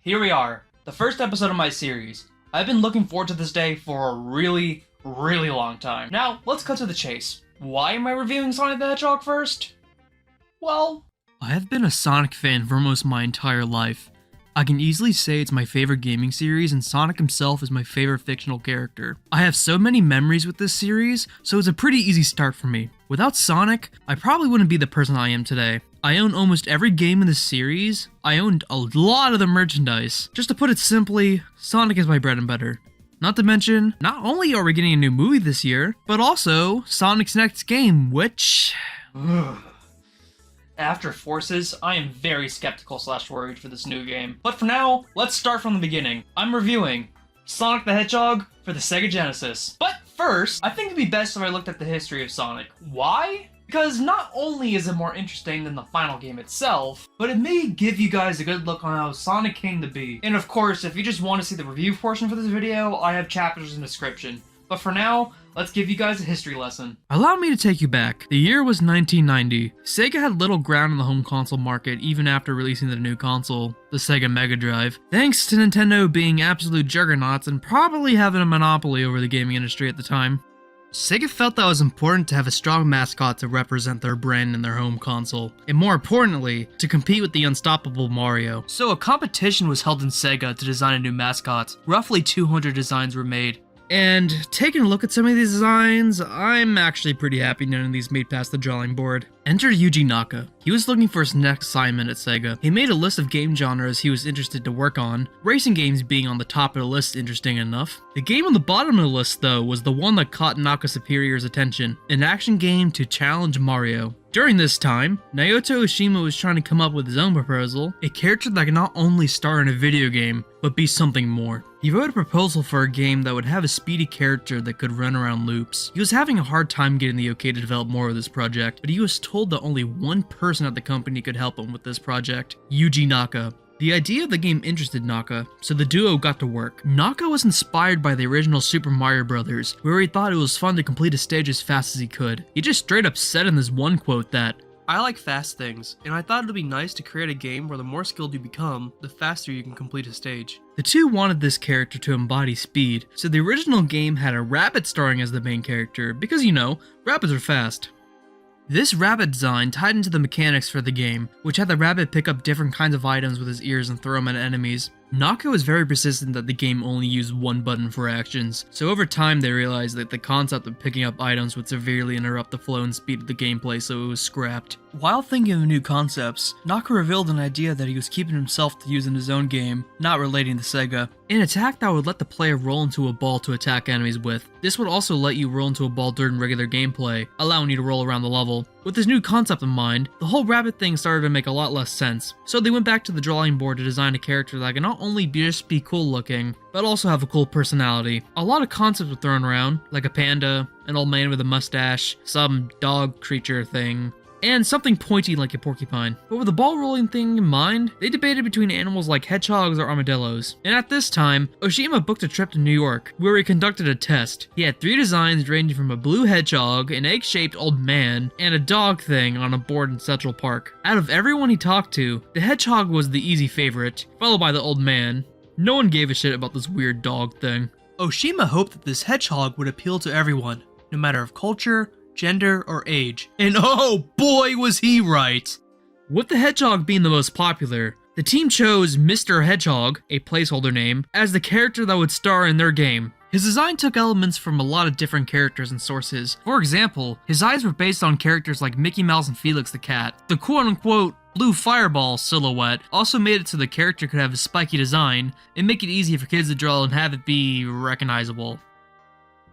Here we are, the first episode of my series. I've been looking forward to this day for a really long time. Now, let's cut to the chase. Why am I reviewing Sonic the Hedgehog first? Well, I have been a Sonic fan for almost my entire life. I can easily say it's my favorite gaming series, and Sonic himself is my favorite fictional character. I have so many memories with this series, so it's a pretty easy start for me. Without Sonic, I probably wouldn't be the person I am today. I own almost every game in this series. I owned a lot of the merchandise. Just to put it simply, Sonic is my bread and butter. Not to mention, not only are we getting a new movie this year, but also Sonic's next game, which... After Forces, I am very skeptical / worried for this new game. But for now, let's start from the beginning. I'm reviewing Sonic the Hedgehog for the Sega Genesis. But first, I think it'd be best if I looked at the history of Sonic. Why? Because not only is it more interesting than the final game itself, but it may give you guys a good look on how Sonic came to be. And of course, if you just want to see the review portion for this video, I have chapters in the description. But for now, let's give you guys a history lesson. Allow me to take you back. The year was 1990. Sega had little ground in the home console market even after releasing the new console, the Sega Mega Drive, thanks to Nintendo being absolute juggernauts and probably having a monopoly over the gaming industry at the time. Sega felt that it was important to have a strong mascot to represent their brand in their home console, and more importantly, to compete with the unstoppable Mario. So a competition was held in Sega to design a new mascot. Roughly 200 designs were made. And taking a look at some of these designs, I'm actually pretty happy none of these made past the drawing board. Enter Yuji Naka. He was looking for his next assignment at Sega. He made a list of game genres he was interested to work on, racing games being on the top of the list interesting enough. The game on the bottom of the list though was the one that caught Naka Superior's attention, an action game to challenge Mario. During this time, Naoto Oshima was trying to come up with his own proposal, a character that could not only star in a video game, but be something more. He wrote a proposal for a game that would have a speedy character that could run around loops. He was having a hard time getting the okay to develop more of this project, but he was told that only one person at the company could help him with this project, Yuji Naka. The idea of the game interested Naka, so the duo got to work. Naka was inspired by the original Super Mario Bros., where he thought it was fun to complete a stage as fast as he could. He just straight up said in this one quote that, "I like fast things, and I thought it'd be nice to create a game where the more skilled you become, the faster you can complete a stage." The two wanted this character to embody speed, so the original game had a rabbit starring as the main character, because you know, rabbits are fast. This rabbit design tied into the mechanics for the game, which had the rabbit pick up different kinds of items with his ears and throw them at enemies. Naka was very persistent that the game only used one button for actions, so over time they realized that the concept of picking up items would severely interrupt the flow and speed of the gameplay, so it was scrapped. While thinking of new concepts, Naka revealed an idea that he was keeping himself to use in his own game, not relating to Sega. An attack that would let the player roll into a ball to attack enemies with. This would also let you roll into a ball during regular gameplay, allowing you to roll around the level. With this new concept in mind, the whole rabbit thing started to make a lot less sense, so they went back to the drawing board to design a character that could not only just be cool looking, but also have a cool personality. A lot of concepts were thrown around, like a panda, an old man with a mustache, some dog creature thing, and something pointy like a porcupine. But with the ball rolling thing in mind, they debated between animals like hedgehogs or armadillos. And at this time, Oshima booked a trip to New York, where he conducted a test. He had 3 designs ranging from a blue hedgehog, an egg-shaped old man, and a dog thing on a board in Central Park. Out of everyone he talked to, the hedgehog was the easy favorite, followed by the old man. No one gave a shit about this weird dog thing. Oshima hoped that this hedgehog would appeal to everyone, no matter of culture, gender, or age. And oh boy was he right! With the hedgehog being the most popular, the team chose Mr. Hedgehog, a placeholder name, as the character that would star in their game. His design took elements from a lot of different characters and sources. For example, his eyes were based on characters like Mickey Mouse and Felix the Cat. The quote-unquote blue fireball silhouette also made it so the character could have a spiky design and make it easy for kids to draw and have it be recognizable.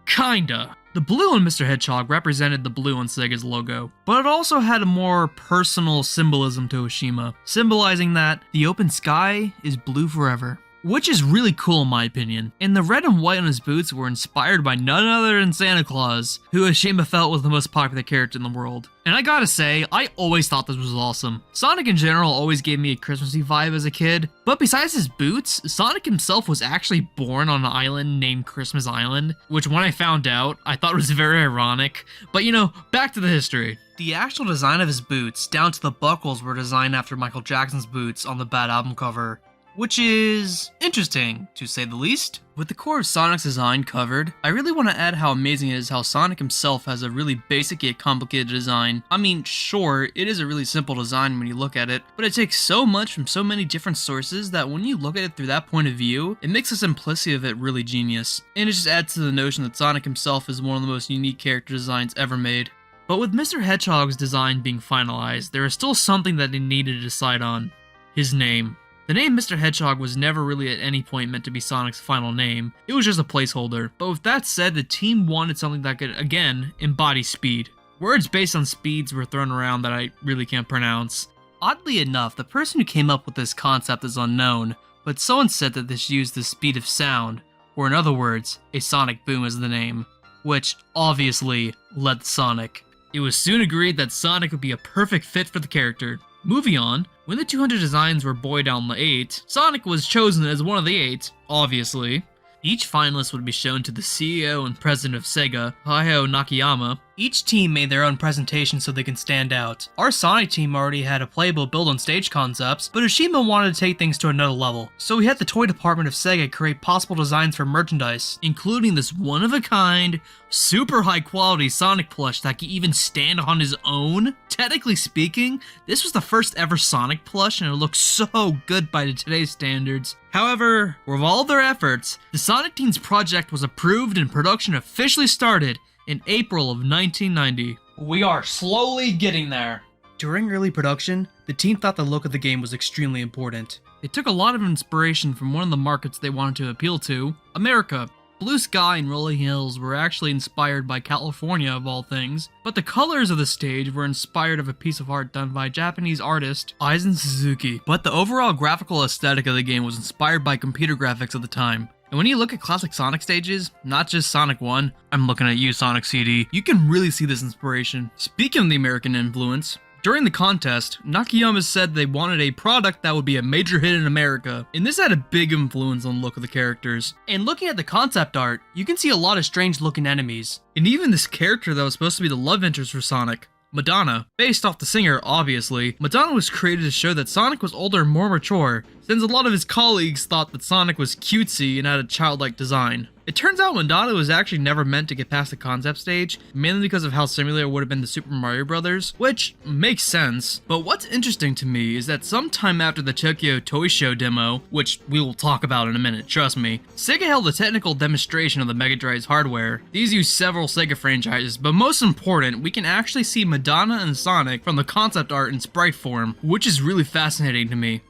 Kinda. The blue on Mr. Hedgehog represented the blue on Sega's logo, but it also had a more personal symbolism to Oshima, symbolizing that the open sky is blue forever. Which is really cool in my opinion, and the red and white on his boots were inspired by none other than Santa Claus, who Oshima felt was the most popular character in the world. And I gotta say, I always thought this was awesome. Sonic in general always gave me a Christmassy vibe as a kid, but besides his boots, Sonic himself was actually born on an island named Christmas Island, which when I found out, I thought was very ironic. But you know, back to the history. The actual design of his boots, down to the buckles, were designed after Michael Jackson's boots on the Bad album cover. which is interesting, to say the least. With the core of Sonic's design covered, I really want to add how amazing it is how Sonic himself has a really basic yet complicated design. I mean, sure, it is a really simple design when you look at it, but it takes so much from so many different sources that when you look at it through that point of view, it makes the simplicity of it really genius. And it just adds to the notion that Sonic himself is one of the most unique character designs ever made. But with Mr. Hedgehog's design being finalized, there is still something that they needed to decide on. His name. The name Mr. Hedgehog was never really at any point meant to be Sonic's final name, it was just a placeholder. But with that said, the team wanted something that could, again, embody speed. Words based on speeds were thrown around that I really can't pronounce. Oddly enough, the person who came up with this concept is unknown, but someone said that this used the speed of sound, or in other words, a sonic boom as the name, which obviously led to Sonic. It was soon agreed that Sonic would be a perfect fit for the character. Moving on, when the 200 designs were boiled down to 8, Sonic was chosen as one of the 8, obviously. Each finalist would be shown to the CEO and president of Sega, Hayao Nakayama. Each team made their own presentation so they can stand out. Our Sonic team already had a playable build-on-stage concepts, but Ushima wanted to take things to another level. So we had the toy department of Sega create possible designs for merchandise, including this one-of-a-kind, super high-quality Sonic plush that could even stand on his own. Technically speaking, this was the first ever Sonic plush and it looked so good by today's standards. However, with all their efforts, the Sonic team's project was approved and production officially started in April of 1990. We are slowly getting there. During early production, the team thought the look of the game was extremely important. They took a lot of inspiration from one of the markets they wanted to appeal to, America. Blue sky and rolling hills were actually inspired by California of all things, but the colors of the stage were inspired of a piece of art done by Japanese artist Aizen Suzuki. But the overall graphical aesthetic of the game was inspired by computer graphics of the time. And when you look at classic Sonic stages, not just Sonic 1, I'm looking at you Sonic CD, you can really see this inspiration. Speaking of the American influence, during the contest, Nakayama said they wanted a product that would be a major hit in America, and this had a big influence on the look of the characters. And looking at the concept art, you can see a lot of strange looking enemies. And even this character that was supposed to be the love interest for Sonic, Madonna. Based off the singer, obviously, Madonna was created to show that Sonic was older and more mature, since a lot of his colleagues thought that Sonic was cutesy and had a childlike design. It turns out Madonna was actually never meant to get past the concept stage, mainly because of how similar it would have been to Super Mario Bros., which makes sense. But what's interesting to me is that sometime after the Tokyo Toy Show demo, which we will talk about in a minute, trust me, Sega held a technical demonstration of the Mega Drive's hardware. These use several Sega franchises, but most important, we can actually see Madonna and Sonic from the concept art in sprite form, which is really fascinating to me.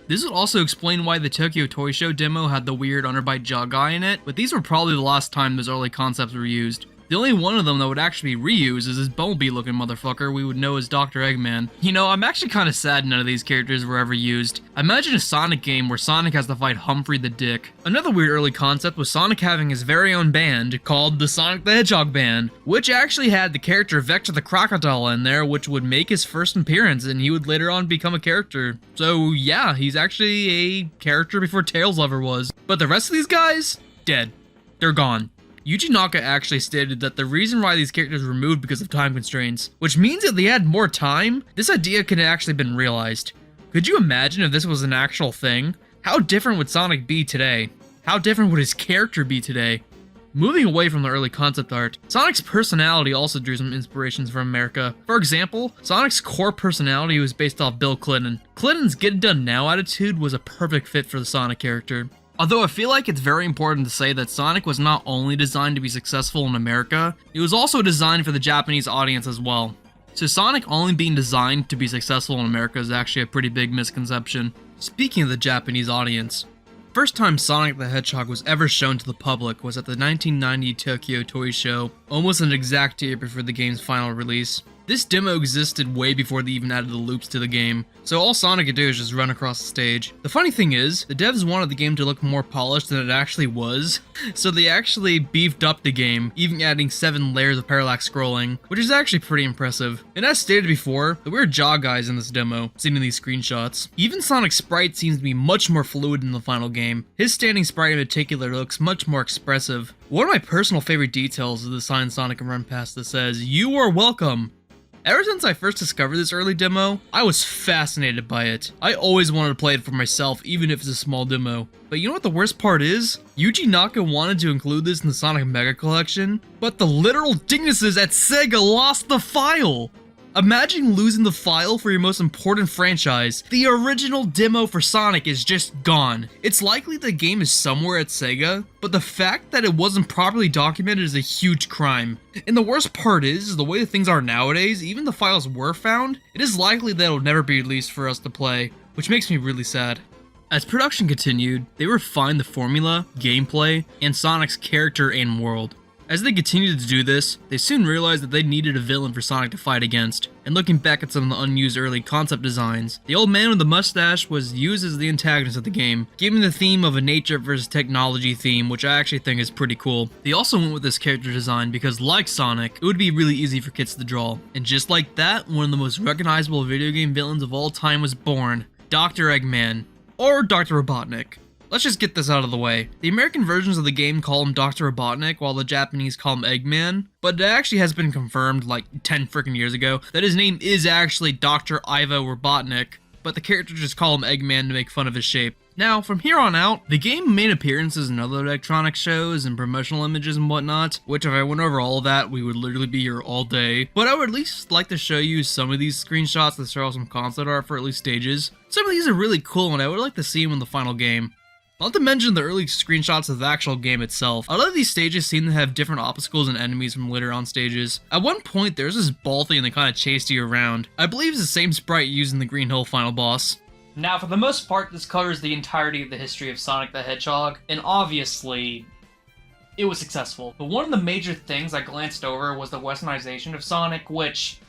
This would also explain why the Tokyo Toy Show demo had the weird underbite jaw guy in it, but these were probably the last time those early concepts were used. The only one of them that would actually be reused is this Bumblebee looking motherfucker we would know as Dr. Eggman. You know, I'm actually kinda sad none of these characters were ever used. Imagine a Sonic game where Sonic has to fight Humphrey the Dick. Another weird early concept was Sonic having his very own band called the Sonic the Hedgehog Band, which actually had the character Vector the Crocodile in there, which would make his first appearance and he would later on become a character. So yeah, he's actually a character before Tails ever was. But the rest of these guys? Dead. They're gone. Yuji Naka actually stated that the reason why these characters were removed because of time constraints, which means if they had more time, this idea could have actually been realized. Could you imagine if this was an actual thing? How different would Sonic be today? How different would his character be today? Moving away from the early concept art, Sonic's personality also drew some inspirations from America. For example, Sonic's core personality was based off Bill Clinton. Clinton's get it done now attitude was a perfect fit for the Sonic character. Although I feel like it's very important to say that Sonic was not only designed to be successful in America, it was also designed for the Japanese audience as well. So Sonic only being designed to be successful in America is actually a pretty big misconception. Speaking of the Japanese audience, first time Sonic the Hedgehog was ever shown to the public was at the 1990 Tokyo Toy Show, almost an exact year before the game's final release. This demo existed way before they even added the loops to the game, so all Sonic could do is just run across the stage. The funny thing is, the devs wanted the game to look more polished than it actually was, so they actually beefed up the game, even adding 7 layers of parallax scrolling, which is actually pretty impressive. And as stated before, the weird jaw guys in this demo, seen in these screenshots. Even Sonic's sprite seems to be much more fluid in the final game. His standing sprite in particular looks much more expressive. One of my personal favorite details is the sign Sonic can run past that says, "You are welcome." Ever since I first discovered this early demo, I was fascinated by it. I always wanted to play it for myself, even if it's a small demo. But you know what the worst part is? Yuji Naka wanted to include this in the Sonic Mega Collection, but the literal dinguses at Sega lost the file! Imagine losing the file for your most important franchise. The original demo for Sonic is just gone. It's likely the game is somewhere at Sega, but the fact that it wasn't properly documented is a huge crime. And the worst part is the way things are nowadays, even the files were found, it is likely that it'll never be released for us to play, which makes me really sad. As production continued, they refined the formula, gameplay, and Sonic's character and world. As they continued to do this, they soon realized that they needed a villain for Sonic to fight against. And looking back at some of the unused early concept designs, the old man with the mustache was used as the antagonist of the game, giving the theme of a nature versus technology theme, which I actually think is pretty cool. They also went with this character design because, like Sonic, it would be really easy for kids to draw. And just like that, one of the most recognizable video game villains of all time was born, Dr. Eggman, or Dr. Robotnik. Let's just get this out of the way. The American versions of the game call him Dr. Robotnik, while the Japanese call him Eggman, but it actually has been confirmed like 10 freaking years ago that his name is actually Dr. Ivo Robotnik, but the characters just call him Eggman to make fun of his shape. Now, from here on out, the game made appearances in other electronic shows and promotional images and whatnot, which if I went over all of that, we would literally be here all day. But I would at least like to show you some of these screenshots that show some concept art for early stages. Some of these are really cool and I would like to see them in the final game. Not to mention the early screenshots of the actual game itself. A lot of these stages seem to have different obstacles and enemies from later on stages. At one point, there's this ball thing that kind of chased you around. I believe it's the same sprite used in the Green Hill final boss. Now, for the most part, this covers the entirety of the history of Sonic the Hedgehog, and obviously, it was successful. But one of the major things I glanced over was the westernization of Sonic, which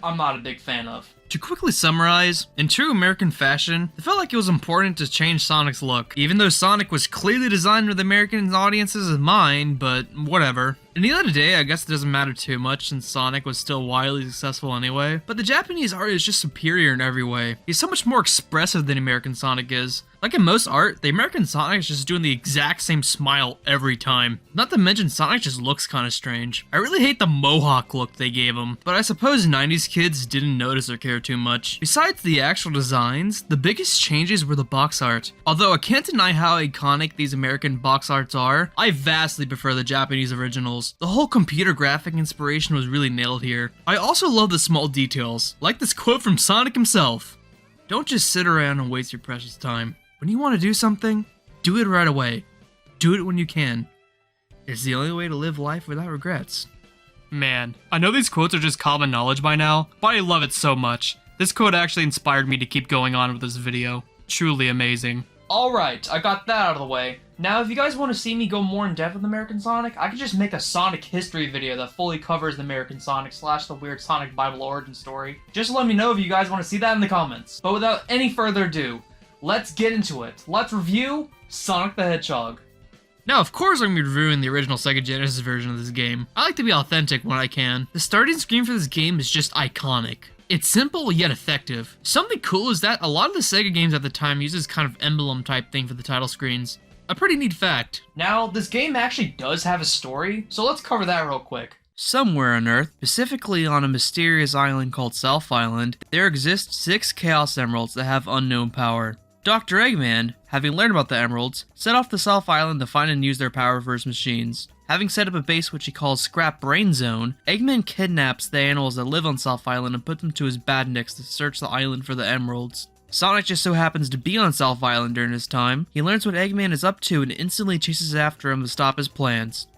I'm not a big fan of. To quickly summarize, in true American fashion, it felt like it was important to change Sonic's look, even though Sonic was clearly designed with American audiences in mind, but whatever. At the end of the day, I guess it doesn't matter too much since Sonic was still wildly successful anyway, but the Japanese art is just superior in every way. He's so much more expressive than American Sonic is. Like in most art, the American Sonic is just doing the exact same smile every time. Not to mention Sonic just looks kinda strange. I really hate the mohawk look they gave him, but I suppose 90s kids didn't notice or care too much. Besides the actual designs, the biggest changes were the box art. Although I can't deny how iconic these American box arts are, I vastly prefer the Japanese originals. The whole computer graphic inspiration was really nailed here. I also love the small details, like this quote from Sonic himself. Don't just sit around and waste your precious time. When you want to do something, do it right away. Do it when you can. It's the only way to live life without regrets. Man, I know these quotes are just common knowledge by now, but I love it so much. This quote actually inspired me to keep going on with this video. Truly amazing. Alright, I got that out of the way. Now, if you guys want to see me go more in depth with American Sonic, I could just make a Sonic history video that fully covers the American Sonic / the weird Sonic Bible origin story. Just let me know if you guys want to see that in the comments. But without any further ado, let's get into it. Let's review Sonic the Hedgehog. Now, of course I'm going to be reviewing the original Sega Genesis version of this game. I like to be authentic when I can. The starting screen for this game is just iconic. It's simple yet effective. Something cool is that a lot of the Sega games at the time used this kind of emblem type thing for the title screens. A pretty neat fact. Now, this game actually does have a story, so let's cover that real quick. Somewhere on Earth, specifically on a mysterious island called South Island, there exist 6 Chaos Emeralds that have unknown power. Dr. Eggman, having learned about the emeralds, set off to South Island to find and use their power for his machines. Having set up a base which he calls Scrap Brain Zone, Eggman kidnaps the animals that live on South Island and puts them to his badniks to search the island for the emeralds. Sonic just so happens to be on South Island during this time. He learns what Eggman is up to and instantly chases after him to stop his plans.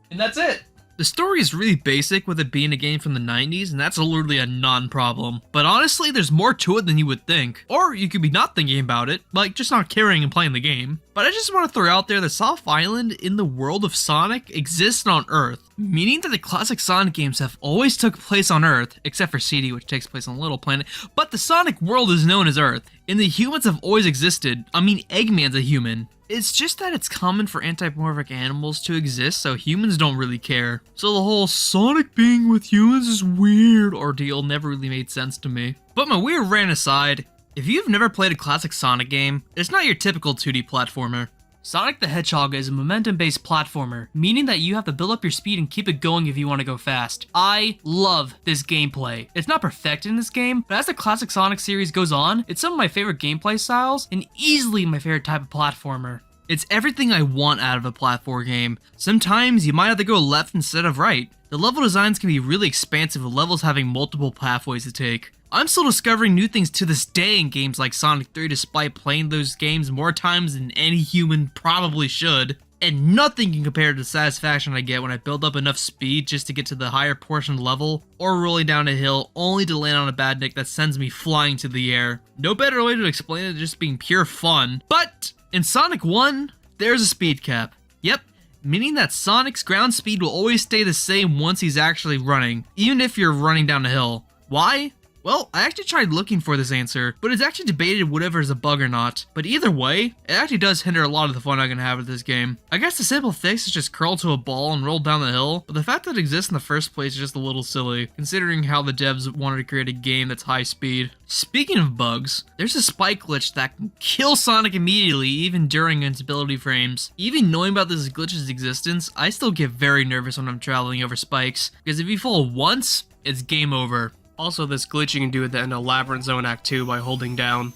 And that's it! The story is really basic with it being a game from the 90s, and that's literally a non-problem. But honestly, there's more to it than you would think. Or you could be not thinking about it, like just not caring and playing the game. But I just want to throw out there that South Island in the world of Sonic exists on Earth, meaning that the classic Sonic games have always took place on Earth, except for CD, which takes place on a little planet, but the Sonic world is known as Earth, and the humans have always existed. I mean, Eggman's a human. It's just that it's common for anthropomorphic animals to exist, so humans don't really care. So the whole Sonic being with humans is weird ordeal never really made sense to me. But my weird rant aside, if you've never played a classic Sonic game, it's not your typical 2D platformer. Sonic the Hedgehog is a momentum-based platformer, meaning that you have to build up your speed and keep it going if you want to go fast. I love this gameplay. It's not perfect in this game, but as the classic Sonic series goes on, it's some of my favorite gameplay styles and easily my favorite type of platformer. It's everything I want out of a platform game. Sometimes you might have to go left instead of right. The level designs can be really expansive with levels having multiple pathways to take. I'm still discovering new things to this day in games like Sonic 3 despite playing those games more times than any human probably should. And nothing can compare to the satisfaction I get when I build up enough speed just to get to the higher portion of the level, or rolling down a hill only to land on a badnik that sends me flying to the air. No better way to explain it than just being pure fun. But in Sonic 1, there's a speed cap. Yep, meaning that Sonic's ground speed will always stay the same once he's actually running, even if you're running down a hill. Why? Well, I actually tried looking for this answer, but it's actually debated whether it's a bug or not. But either way, it actually does hinder a lot of the fun I can have with this game. I guess the simple fix is just curl to a ball and roll down the hill, but the fact that it exists in the first place is just a little silly, considering how the devs wanted to create a game that's high speed. Speaking of bugs, there's a spike glitch that can kill Sonic immediately even during instability frames. Even knowing about this glitch's existence, I still get very nervous when I'm traveling over spikes, because if you fall once, it's game over. Also, this glitch you can do at the end of Labyrinth Zone Act 2 by holding down.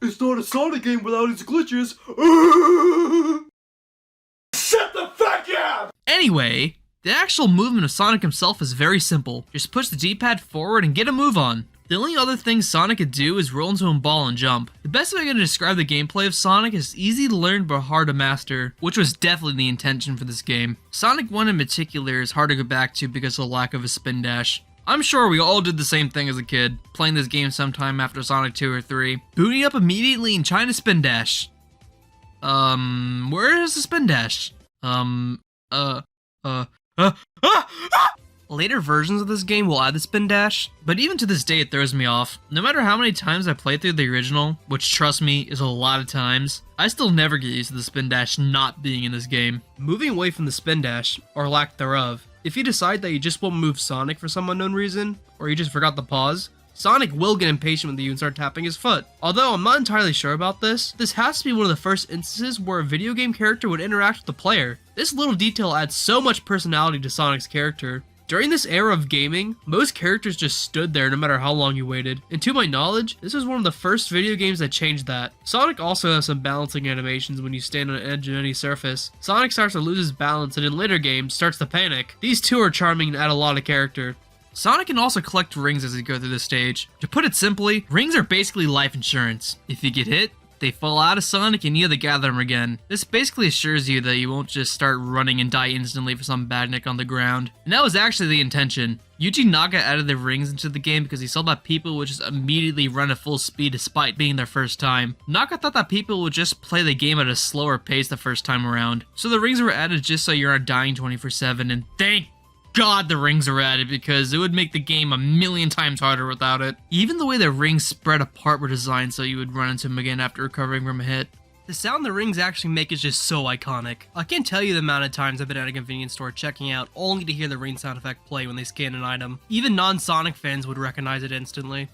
It's not a Sonic game without its glitches. Shut the fuck up! Anyway, the actual movement of Sonic himself is very simple. Just push the D-pad forward and get a move on. The only other thing Sonic could do is roll into a ball and jump. The best way I'm going to describe the gameplay of Sonic is easy to learn but hard to master, which was definitely the intention for this game. Sonic 1 in particular is hard to go back to because of the lack of a spin dash. I'm sure we all did the same thing as a kid, playing this game sometime after Sonic 2 or 3. Booting up immediately and trying to spin dash. Where is the spin dash? Later versions of this game will add the spin dash, but even to this day it throws me off. No matter how many times I play through the original, which trust me is a lot of times, I still never get used to the spin dash not being in this game. Moving away from the spin dash, or lack thereof, if you decide that you just won't move Sonic for some unknown reason, or you just forgot to pause, Sonic will get impatient with you and start tapping his foot. Although I'm not entirely sure about this has to be one of the first instances where a video game character would interact with the player. This little detail adds so much personality to Sonic's character. During this era of gaming, most characters just stood there no matter how long you waited, and to my knowledge, this was one of the first video games that changed that. Sonic also has some balancing animations when you stand on an edge of any surface. Sonic starts to lose his balance and in later games starts to panic. These two are charming and add a lot of character. Sonic can also collect rings as you go through this stage. To put it simply, rings are basically life insurance. If you get hit, they fall out of Sonic and you have to gather them again. This basically assures you that you won't just start running and die instantly for some badnik on the ground. And that was actually the intention. Yuji Naka added the rings into the game because he saw that people would just immediately run at full speed despite being their first time. Naka thought that people would just play the game at a slower pace the first time around. So the rings were added just so you aren't dying 24/7, and thank God the rings are added because it would make the game a million times harder without it. Even the way the rings spread apart were designed so you would run into them again after recovering from a hit. The sound the rings actually make is just so iconic. I can't tell you the amount of times I've been at a convenience store checking out only to hear the ring sound effect play when they scan an item. Even non-Sonic fans would recognize it instantly.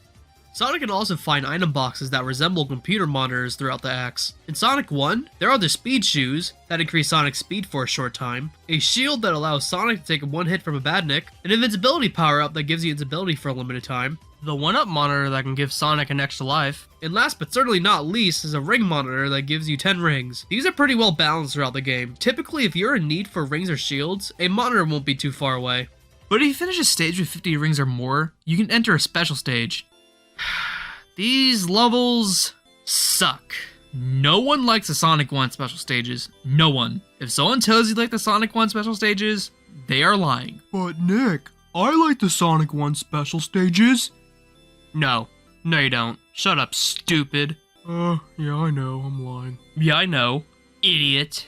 Sonic can also find item boxes that resemble computer monitors throughout the acts. In Sonic 1, there are the speed shoes that increase Sonic's speed for a short time, a shield that allows Sonic to take one hit from a badnik, an invincibility power-up that gives you invincibility for a limited time, the 1-up monitor that can give Sonic an extra life, and last but certainly not least is a ring monitor that gives you 10 rings. These are pretty well balanced throughout the game. Typically, if you're in need for rings or shields, a monitor won't be too far away. But if you finish a stage with 50 rings or more, you can enter a special stage. These levels suck. No one likes the Sonic 1 special stages. No one. If someone tells you like the Sonic 1 special stages, they are lying. But Nick, I like the Sonic 1 special stages. No. No you don't. Shut up, stupid. Yeah, I know, I'm lying. Yeah, I know. Idiot.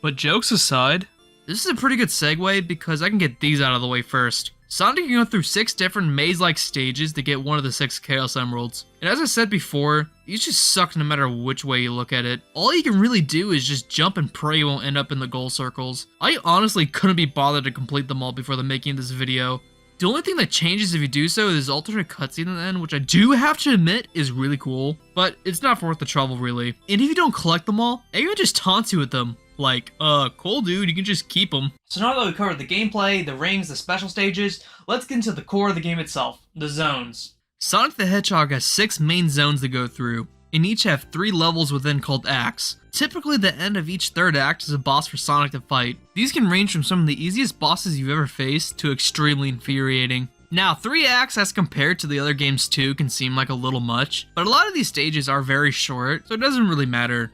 But jokes aside, this is a pretty good segue because I can get these out of the way first. Sonic can go through 6 different maze-like stages to get one of the 6 Chaos Emeralds. And as I said before, these just suck no matter which way you look at it. All you can really do is just jump and pray you won't end up in the goal circles. I honestly couldn't be bothered to complete them all before the making of this video. The only thing that changes if you do so is alternate cutscene at the end, which I do have to admit is really cool, but it's not worth the trouble really. And if you don't collect them all, Eggman just taunts you with them. Like, cool dude, you can just keep them. So now that we've covered the gameplay, the rings, the special stages, let's get into the core of the game itself, the zones. Sonic the Hedgehog has 6 main zones to go through, and each have 3 levels within called acts. Typically the end of each third act is a boss for Sonic to fight. These can range from some of the easiest bosses you've ever faced to extremely infuriating. Now 3 acts as compared to the other games too can seem like a little much, but a lot of these stages are very short, so it doesn't really matter.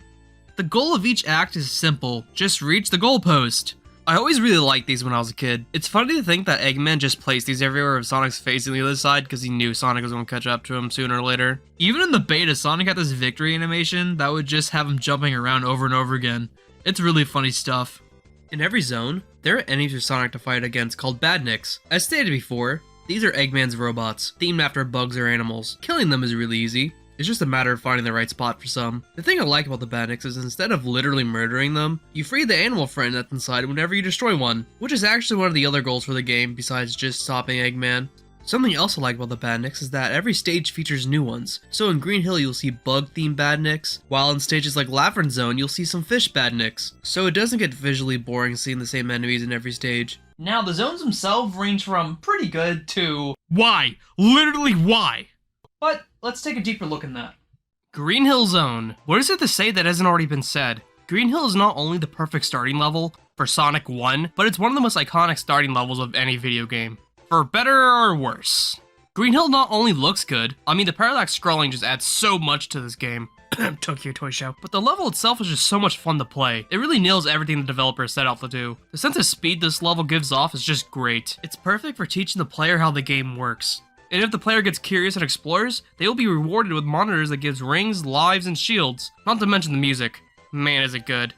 The goal of each act is simple, just reach the goalpost. I always really liked these when I was a kid. It's funny to think that Eggman just placed these everywhere with Sonic's facing the other side because he knew Sonic was going to catch up to him sooner or later. Even in the beta, Sonic had this victory animation that would just have him jumping around over and over again. It's really funny stuff. In every zone, there are enemies for Sonic to fight against called badniks. As stated before, these are Eggman's robots, themed after bugs or animals. Killing them is really easy. It's just a matter of finding the right spot for some. The thing I like about the badniks is instead of literally murdering them, you free the animal friend that's inside whenever you destroy one, which is actually one of the other goals for the game besides just stopping Eggman. Something else I like about the badniks is that every stage features new ones. So in Green Hill you'll see bug-themed badniks, while in stages like Labyrinth Zone you'll see some fish badniks. So it doesn't get visually boring seeing the same enemies in every stage. Now the zones themselves range from pretty good to why? Literally why? But let's take a deeper look in that. Green Hill Zone. What is it to say that hasn't already been said? Green Hill is not only the perfect starting level for Sonic 1, but it's one of the most iconic starting levels of any video game. For better or worse. Green Hill not only looks good, I mean the parallax scrolling just adds so much to this game. Tokyo Toy Show. But the level itself is just so much fun to play. It really nails everything the developers set out to do. The sense of speed this level gives off is just great. It's perfect for teaching the player how the game works. And if the player gets curious and explores, they will be rewarded with monitors that gives rings, lives, and shields. Not to mention the music. Man, is it good.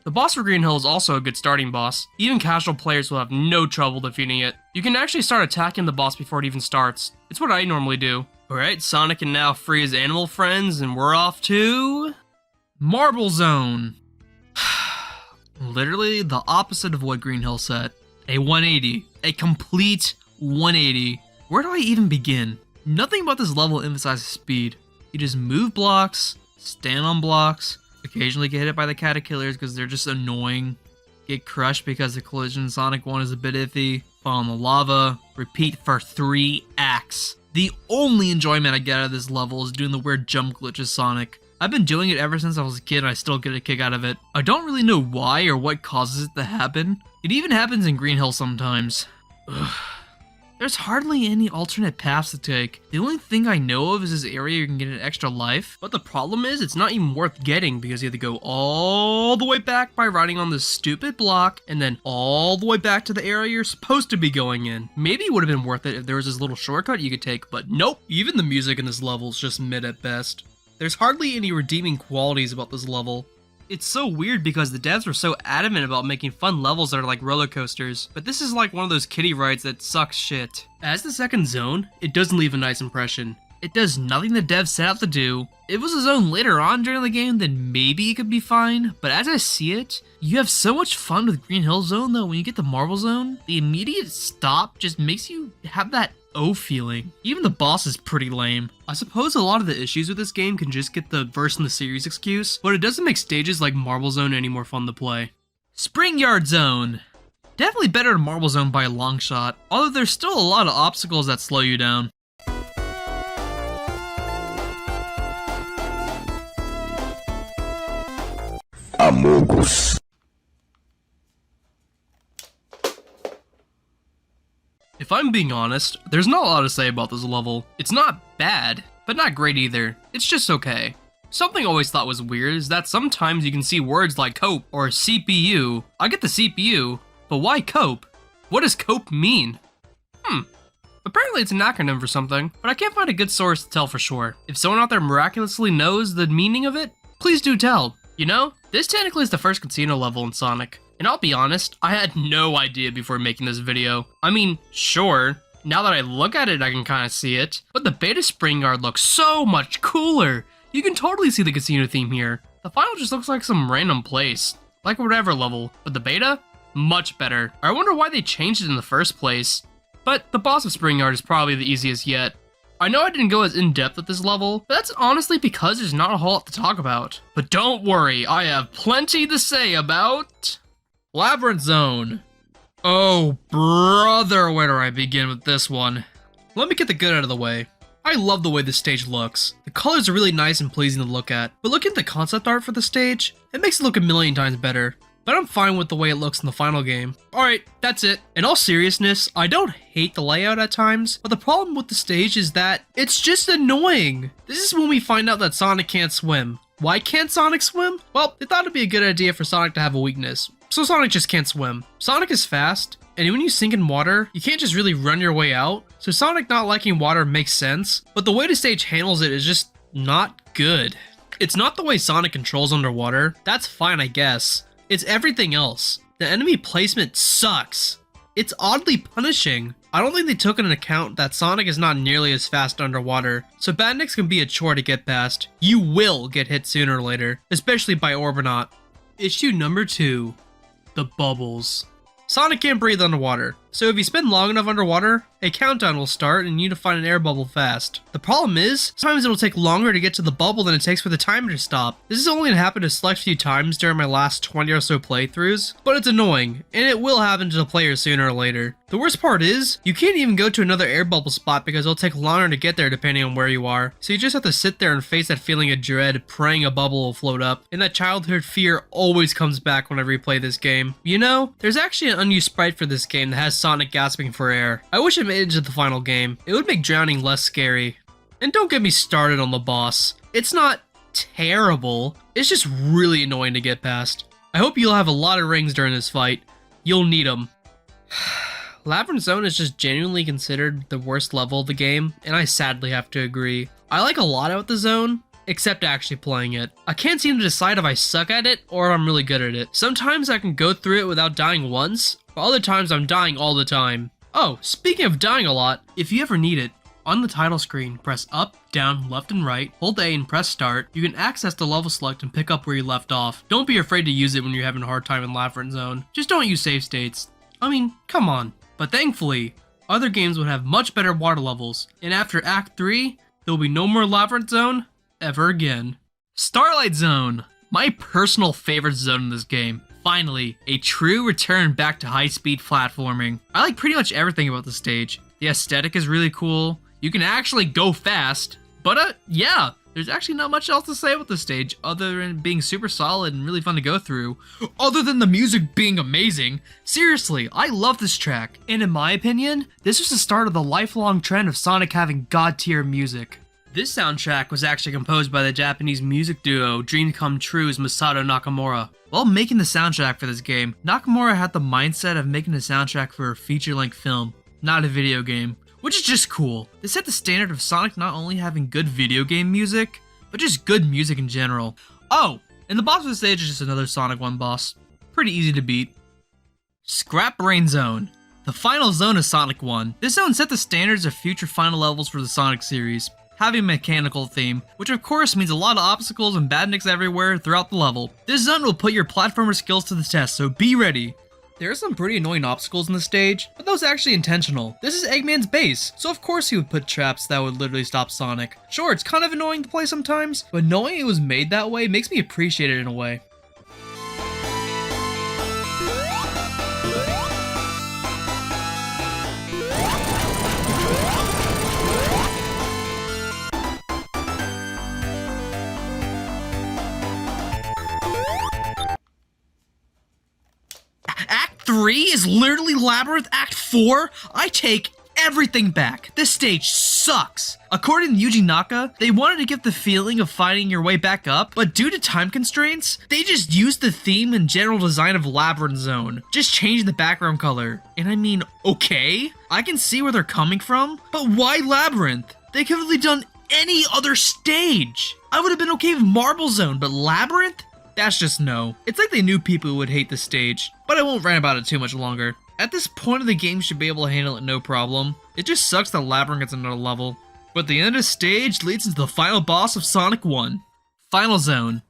The boss for Green Hill is also a good starting boss. Even casual players will have no trouble defeating it. You can actually start attacking the boss before it even starts. It's what I normally do. Alright, Sonic can now free his animal friends, and we're off to Marble Zone. Literally the opposite of what Green Hill said. A 180. A complete 180. Where do I even begin? Nothing about this level emphasizes speed. You just move blocks, stand on blocks, occasionally get hit by the Caterkillers because they're just annoying, get crushed because the collision in Sonic 1 is a bit iffy, fall in the lava, repeat for 3 acts. The only enjoyment I get out of this level is doing the weird jump glitches Sonic. I've been doing it ever since I was a kid and I still get a kick out of it. I don't really know why or what causes it to happen. It even happens in Green Hill sometimes. Ugh. There's hardly any alternate paths to take. The only thing I know of is this area you can get an extra life, but the problem is it's not even worth getting because you have to go all the way back by riding on this stupid block and then all the way back to the area you're supposed to be going in. Maybe it would have been worth it if there was this little shortcut you could take, but nope. Even the music in this level is just mid at best. There's hardly any redeeming qualities about this level. It's so weird because the devs were so adamant about making fun levels that are like roller coasters, but this is like one of those kiddie rides that sucks shit. As the second zone, it doesn't leave a nice impression. It does nothing the devs set out to do. If it was a zone later on during the game, then maybe it could be fine, but as I see it, you have so much fun with Green Hill Zone though when you get to Marble Zone, the immediate stop just makes you have that feeling. Even the boss is pretty lame. I suppose a lot of the issues with this game can just get the first in the series excuse, but it doesn't make stages like Marble Zone any more fun to play. Spring Yard Zone. Definitely better than Marble Zone by a long shot, although there's still a lot of obstacles that slow you down. Amogus. If I'm being honest, there's not a lot to say about this level. It's not bad, but not great either. It's just okay. Something I always thought was weird is that sometimes you can see words like cope or CPU. I get the CPU, but why cope? What does cope mean? Apparently it's an acronym for something, but I can't find a good source to tell for sure. If someone out there miraculously knows the meaning of it, please do tell. You know, this technically is the first casino level in Sonic. And I'll be honest, I had no idea before making this video. I mean, sure, now that I look at it I can kinda see it, but the beta Spring Yard looks so much cooler! You can totally see the casino theme here. The final just looks like some random place, like whatever level, but the beta? Much better. I wonder why they changed it in the first place. but the boss of Spring Yard is probably the easiest yet. I know I didn't go as in-depth with this level, but that's honestly because there's not a whole lot to talk about. But don't worry, I have plenty to say about Labyrinth Zone. Oh brother, where do I begin with this one? Let me get the good out of the way. I love the way this stage looks. The colors are really nice and pleasing to look at, but looking at the concept art for the stage, it makes it look a million times better. But I'm fine with the way it looks in the final game. Alright, that's it. In all seriousness, I don't hate the layout at times, but the problem with the stage is that it's just annoying. This is when we find out that Sonic can't swim. Why can't Sonic swim? Well, they thought it'd be a good idea for Sonic to have a weakness. So Sonic just can't swim. Sonic is fast, and when you sink in water, you can't just really run your way out. So Sonic not liking water makes sense, but the way the stage handles it is just not good. It's not the way Sonic controls underwater. That's fine, I guess. It's everything else. The enemy placement sucks. It's oddly punishing. I don't think they took into account that Sonic is not nearly as fast underwater, so Badniks can be a chore to get past. You will get hit sooner or later, especially by Orbinaut. Issue number 2. The bubbles. Sonic can't breathe underwater, so if you spend long enough underwater, a countdown will start and you need to find an air bubble fast. The problem is, sometimes it'll take longer to get to the bubble than it takes for the timer to stop. This has only happened a select few times during my last 20 or so playthroughs, but it's annoying, and it will happen to the player sooner or later. The worst part is, you can't even go to another air bubble spot because it'll take longer to get there depending on where you are, so you just have to sit there and face that feeling of dread, praying a bubble will float up, and that childhood fear always comes back whenever you play this game. You know, there's actually an unused sprite for this game that has Sonic gasping for air. I wish it made it to the final game. It would make drowning less scary. And don't get me started on the boss. It's not terrible, it's just really annoying to get past. I hope you'll have a lot of rings during this fight. You'll need them. Labyrinth Zone is just genuinely considered the worst level of the game, and I sadly have to agree. I like a lot about the zone, except actually playing it. I can't seem to decide if I suck at it or if I'm really good at it. Sometimes I can go through it without dying once, but other times I'm dying all the time. Oh, speaking of dying a lot, if you ever need it, on the title screen, press up, down, left, and right, hold A and press start. You can access the level select and pick up where you left off. Don't be afraid to use it when you're having a hard time in Labyrinth Zone. Just don't use save states. I mean, come on. But thankfully, other games would have much better water levels, and after Act 3, there will be no more Labyrinth Zone ever again. Starlight Zone! My personal favorite zone in this game. Finally, a true return back to high-speed platforming. I like pretty much everything about the stage. The aesthetic is really cool. You can actually go fast. But yeah, there's actually not much else to say about the stage other than being super solid and really fun to go through. Other than the music being amazing. Seriously, I love this track. And in my opinion, this was the start of the lifelong trend of Sonic having god-tier music. This soundtrack was actually composed by the Japanese music duo Dream Come True's Masato Nakamura. While making the soundtrack for this game, Nakamura had the mindset of making a soundtrack for a feature-length film, not a video game, which is just cool. They set the standard of Sonic not only having good video game music, but just good music in general. Oh, and the boss of the stage is just another Sonic 1 boss. Pretty easy to beat. Scrap Brain Zone. The final zone of Sonic 1. This zone set the standards of future final levels for the Sonic series, having a mechanical theme, which of course means a lot of obstacles and badniks everywhere throughout the level. This zone will put your platformer skills to the test, so be ready. There are some pretty annoying obstacles in the stage, but those are actually intentional. This is Eggman's base, so of course he would put traps that would literally stop Sonic. Sure, it's kind of annoying to play sometimes, but knowing it was made that way makes me appreciate it in a way. Act 3 is literally Labyrinth Act 4? I take everything back. This stage sucks. According to Yuji Naka, they wanted to give the feeling of finding your way back up, but due to time constraints, they just used the theme and general design of Labyrinth Zone, just changing the background color. And I mean, okay, I can see where they're coming from, but why Labyrinth? They could have really done any other stage. I would have been okay with Marble Zone, but Labyrinth? That's just no. It's like they knew people would hate the stage, but I won't rant about it too much longer. At this point of the game should be able to handle it no problem. It just sucks that Labyrinth gets another level. But the end of the stage leads into the final boss of Sonic 1. Final Zone.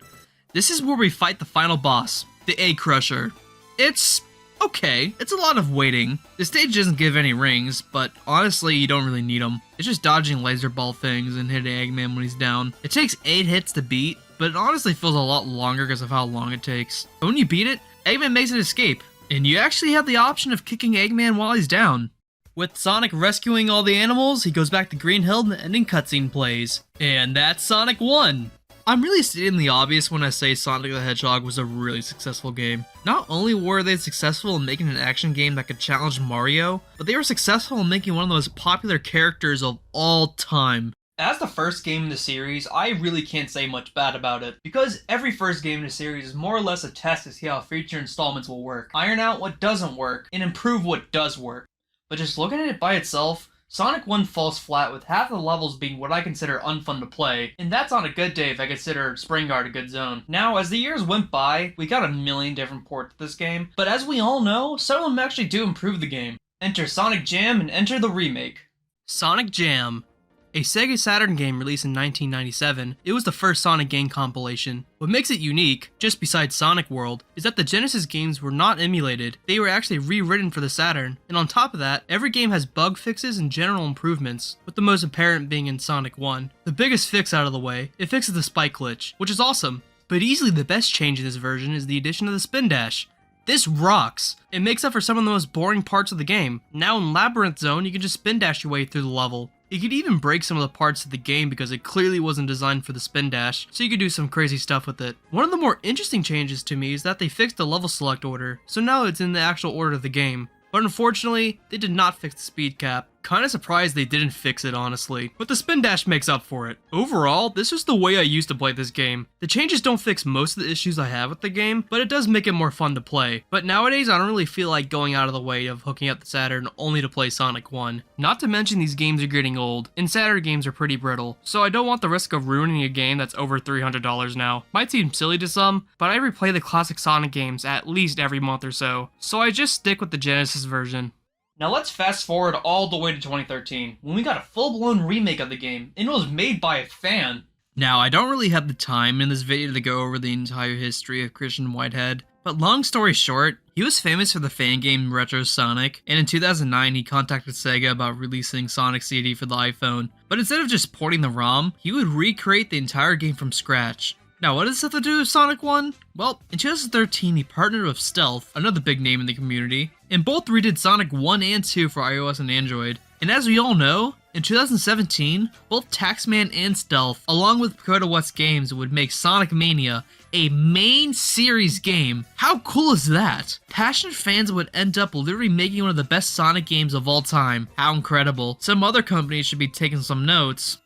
This is where we fight the final boss, the Egg Crusher. It's okay, it's a lot of waiting. The stage doesn't give any rings, but honestly, you don't really need them. It's just dodging laser ball things and hitting Eggman when he's down. It takes 8 hits to beat, but it honestly feels a lot longer because of how long it takes. But when you beat it, Eggman makes an escape, and you actually have the option of kicking Eggman while he's down. With Sonic rescuing all the animals, he goes back to Green Hill and the ending cutscene plays. And that's Sonic 1! I'm really stating the obvious when I say Sonic the Hedgehog was a really successful game. Not only were they successful in making an action game that could challenge Mario, but they were successful in making one of the most popular characters of all time. As the first game in the series, I really can't say much bad about it, because every first game in the series is more or less a test to see how future installments will work, iron out what doesn't work, and improve what does work. But just looking at it by itself, Sonic 1 falls flat with half the levels being what I consider unfun to play, and that's on a good day if I consider Springguard a good zone. Now, as the years went by, we got a million different ports of this game, but as we all know, some of them actually do improve the game. Enter Sonic Jam and enter the remake. Sonic Jam. A Sega Saturn game released in 1997, it was the first Sonic game compilation. What makes it unique, just besides Sonic World, is that the Genesis games were not emulated, they were actually rewritten for the Saturn, and on top of that, every game has bug fixes and general improvements, with the most apparent being in Sonic 1. The biggest fix out of the way, it fixes the spike glitch, which is awesome. But easily the best change in this version is the addition of the spin dash. This rocks! It makes up for some of the most boring parts of the game. Now in Labyrinth Zone, you can just spin dash your way through the level. You could even break some of the parts of the game because it clearly wasn't designed for the spin dash, so you could do some crazy stuff with it. One of the more interesting changes to me is that they fixed the level select order, so now it's in the actual order of the game. But unfortunately, they did not fix the speed cap. Kinda surprised they didn't fix it, honestly. But the spin dash makes up for it. Overall, this is the way I used to play this game. The changes don't fix most of the issues I have with the game, but it does make it more fun to play. But nowadays, I don't really feel like going out of the way of hooking up the Saturn only to play Sonic 1. Not to mention these games are getting old, and Saturn games are pretty brittle, so I don't want the risk of ruining a game that's over $300 now. Might seem silly to some, but I replay the classic Sonic games at least every month or so I just stick with the Genesis version. Now let's fast forward all the way to 2013, when we got a full-blown remake of the game, and it was made by a fan. Now, I don't really have the time in this video to go over the entire history of Christian Whitehead, but long story short, he was famous for the fan game Retro Sonic, and in 2009 he contacted Sega about releasing Sonic CD for the iPhone, but instead of just porting the ROM, he would recreate the entire game from scratch. Now, what does this have to do with Sonic 1? Well, in 2013, he partnered with Stealth, another big name in the community, and both redid Sonic 1 and 2 for iOS and Android. And as we all know, in 2017, both Taxman and Stealth, along with Pagoda West Games, would make Sonic Mania a main series game. How cool is that? Passionate fans would end up literally making one of the best Sonic games of all time. How incredible. Some other companies should be taking some notes.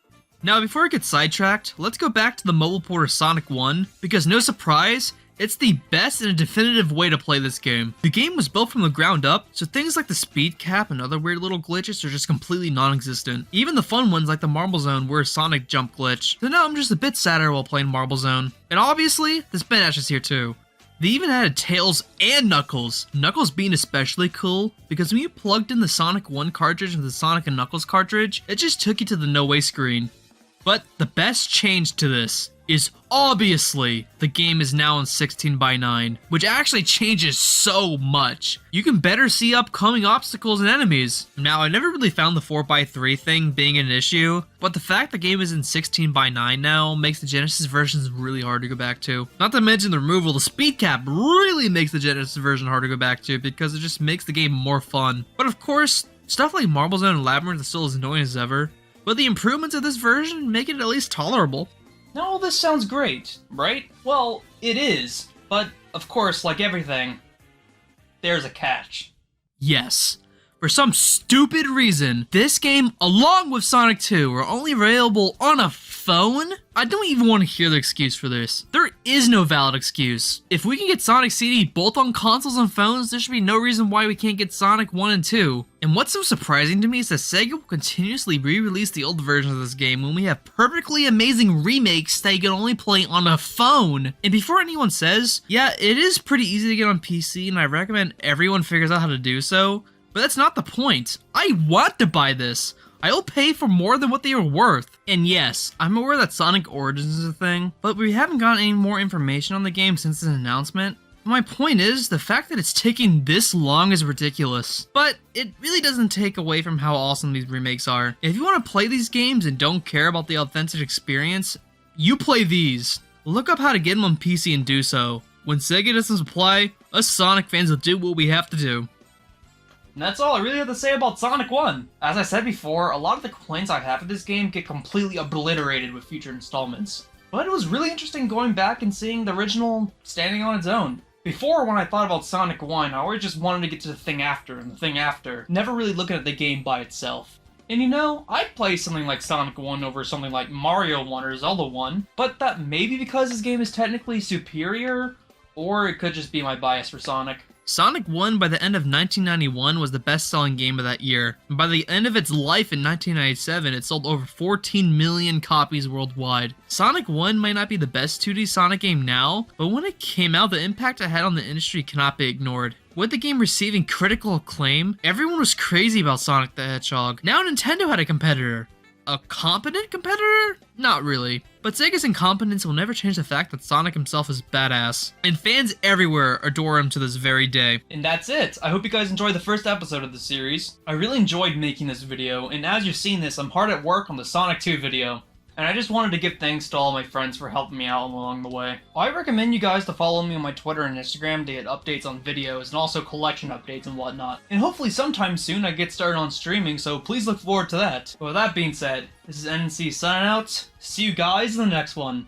Now, before I get sidetracked, let's go back to the mobile port of Sonic 1, because no surprise, it's the best and a definitive way to play this game. The game was built from the ground up, so things like the speed cap and other weird little glitches are just completely non-existent. Even the fun ones like the Marble Zone were a Sonic jump glitch, so now I'm just a bit sadder while playing Marble Zone. And obviously, the spin dash is here too. They even added Tails and Knuckles. Knuckles being especially cool, because when you plugged in the Sonic 1 cartridge into the Sonic and Knuckles cartridge, it just took you to the no way screen. But the best change to this is obviously the game is now in 16:9, which actually changes so much. You can better see upcoming obstacles and enemies. Now, I never really found the 4:3 thing being an issue, but the fact the game is in 16:9 now makes the Genesis versions really hard to go back to. Not to mention the removal of the speed cap really makes the Genesis version hard to go back to because it just makes the game more fun. But of course, stuff like Marble Zone and Labyrinth is still as annoying as ever. But the improvements of this version make it at least tolerable. Now all this sounds great, right? Well, it is, but of course, like everything, there's a catch. Yes. For some stupid reason, this game, along with Sonic 2, are only available on a phone? I don't even want to hear the excuse for this. There is no valid excuse. If we can get Sonic CD both on consoles and phones, there should be no reason why we can't get Sonic 1 and 2. And what's so surprising to me is that Sega will continuously re-release the old versions of this game when we have perfectly amazing remakes that you can only play on a phone. And before anyone says, yeah, it is pretty easy to get on PC and I recommend everyone figures out how to do so, but that's not the point. I want to buy this. I'll pay for more than what they are worth. And yes, I'm aware that Sonic Origins is a thing, but we haven't gotten any more information on the game since its announcement. My point is, the fact that it's taking this long is ridiculous. But it really doesn't take away from how awesome these remakes are. If you want to play these games and don't care about the authentic experience, you play these. Look up how to get them on PC and do so. When Sega doesn't supply, us Sonic fans will do what we have to do. And that's all I really have to say about Sonic 1. As I said before, a lot of the complaints I have of this game get completely obliterated with future installments. But it was really interesting going back and seeing the original standing on its own. Before, when I thought about Sonic 1, I always just wanted to get to the thing after and the thing after, never really looking at the game by itself. And you know, I'd play something like Sonic 1 over something like Mario 1 or Zelda 1, but that may be because this game is technically superior, or it could just be my bias for Sonic. Sonic 1 by the end of 1991 was the best-selling game of that year, and by the end of its life in 1997, it sold over 14 million copies worldwide. Sonic 1 might not be the best 2D Sonic game now, but when it came out, the impact it had on the industry cannot be ignored. With the game receiving critical acclaim, everyone was crazy about Sonic the Hedgehog. Now Nintendo had a competitor. A competent competitor? Not really. But Sega's incompetence will never change the fact that Sonic himself is badass. And fans everywhere adore him to this very day. And that's it. I hope you guys enjoyed the first episode of the series. I really enjoyed making this video, and as you've seen this, I'm hard at work on the Sonic 2 video. And I just wanted to give thanks to all my friends for helping me out along the way. I recommend you guys to follow me on my Twitter and Instagram to get updates on videos and also collection updates and whatnot. And hopefully sometime soon I get started on streaming, so please look forward to that. But with that being said, this is NNC signing out. See you guys in the next one.